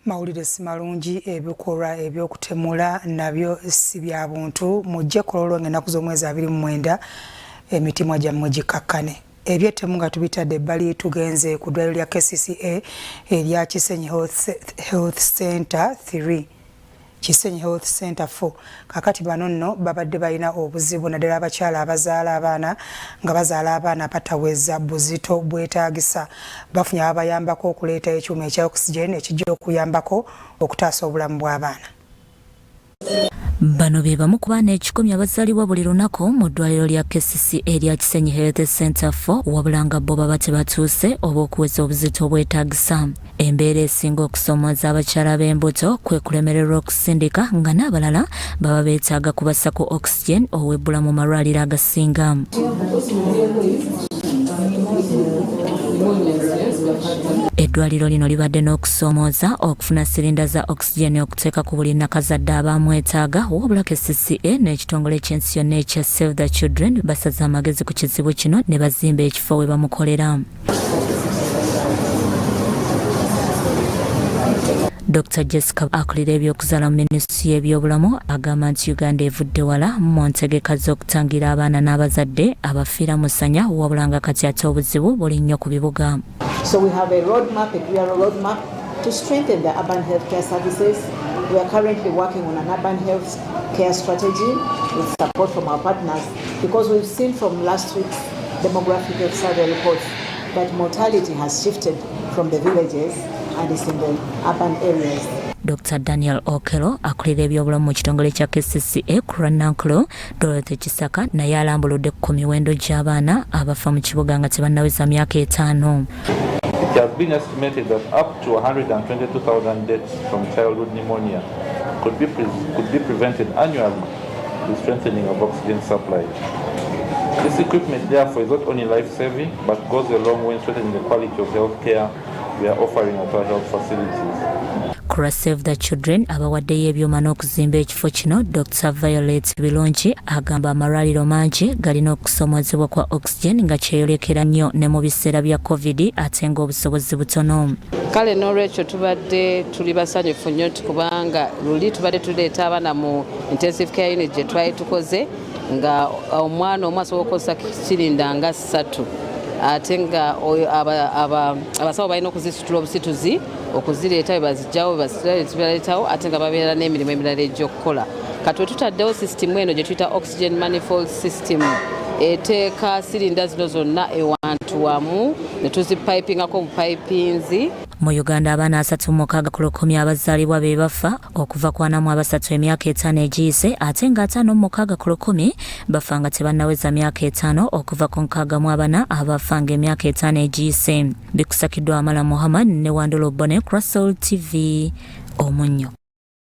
Mawulire simalungi ebikolwa ebyokutemula nabyo si bya buntu mujje kololo ng'ennaku z'omwezi 29 emitimwa gyammwe gikakkane ebyetemu nga tubitadde ebbali tugenze ku ddwaliro lya KCCA erya Kisenyi Health Center 3 Kisenyi Health Center 4 kakati bano nno babadde balina obuzibu naddala abakyala abazaala abaana nga bazaala abaana bataweza buzito bwetaagisa bafunye abayambako okuleeta ekyuma ekya oxygen ekijja okuyambako okutaasa obulamu bw'abaana. Bano be bamu ku baana 10 abazaalibwa buli lunaku mu ddwaliro lya KCCA erya Kisenyi Health Center 4 wabula nga bo baba tebatuuse oba okuweza obuzito obwetaagisa. Embeera esinga okusomooza abakyala b'embuto kwe kulemererwa okusindika nga n'abalala baba beetaaga kubassa ku oxygen owebbula mu malwaliro agasinga. Eddwaliro lino libadde n'okusomooza okufuna silinda za oxygen okuteeka ku buli nakazadde abamwetaaga wabula KCCA n'ekitongole ky'ensi yonna ekya Save the Children basaze amagezi ku kizibu kino ne bazimba ekifo we bamukolera. Dr. Jessica akulira ebyokuzaala mu minisitule y'ebyobulamu agamba nti Uganda evudde wala mu ntegeka z'okutangira abaana n'abazadde abafiira mu ssanya wabula nga kati ate obuzibu buli nnyo ku bibuga. So we have a roadmap, a clear roadmap to strengthen the urban healthcare services. We are currently working on an urban health care strategy with support from our partners because we've seen from last week's demographic health survey reports that mortality has shifted from the villages and is in the urban areas. Dr. Daniel Okelo akulira ebyobulamu mu kitongole kya KCCA Kuranankulo Dorothy Kisaka naye alambuludde ku miwendo gy'abaana abafa mu kibuga nga tebannaweza myaka 5. It has been estimated that up to 122,000 deaths from childhood pneumonia could be prevented annually with strengthening of oxygen supply. This equipment therefore is not only life-saving but goes a long way in strengthening the quality of health care we are offering at our health facilities. Save the Children abawaddeyo ebyuma n'okuzimba ekifo kino Dr. Violet Bilongi agamba amalwaliro mangi galina okusomoozebwa kwa oxygen nga kyeyolekera nnyo ne mu biseera bya COVID ate ng'obusobozi butono. Kale n'olwekyo tubadde tuli basanyufu nnyo kubanga luli tubadde tuleeta abaana mu intensive care unit gye twali tukoze nga omwana omu asobola okukozesa silinda nga 3 ate nga abasawo balina okuzisitula obusituzi okuzireeta we bazijjawo bazibaleetawo ate nga babeera n'emirimu emirala egy'okukola kati we tutaddewo sisitimu eno gye tuyita oxygen manifold system eteeka silinda zino zonna ewantu wamu ne tuzipayipingako bupayipinzi. Mu Uganda abaana 36 abazaalibwa be bafa okuva ku 43 emyaka 5 egiyise ate nga 56 bafa nga tebannaweza myaka 5 okuva ku 64 abafa nga emyaka 5 egiyise. Bikusakiddwa Amala Muhammad ne Wandulo Bone, Crossall TV, Omunyo.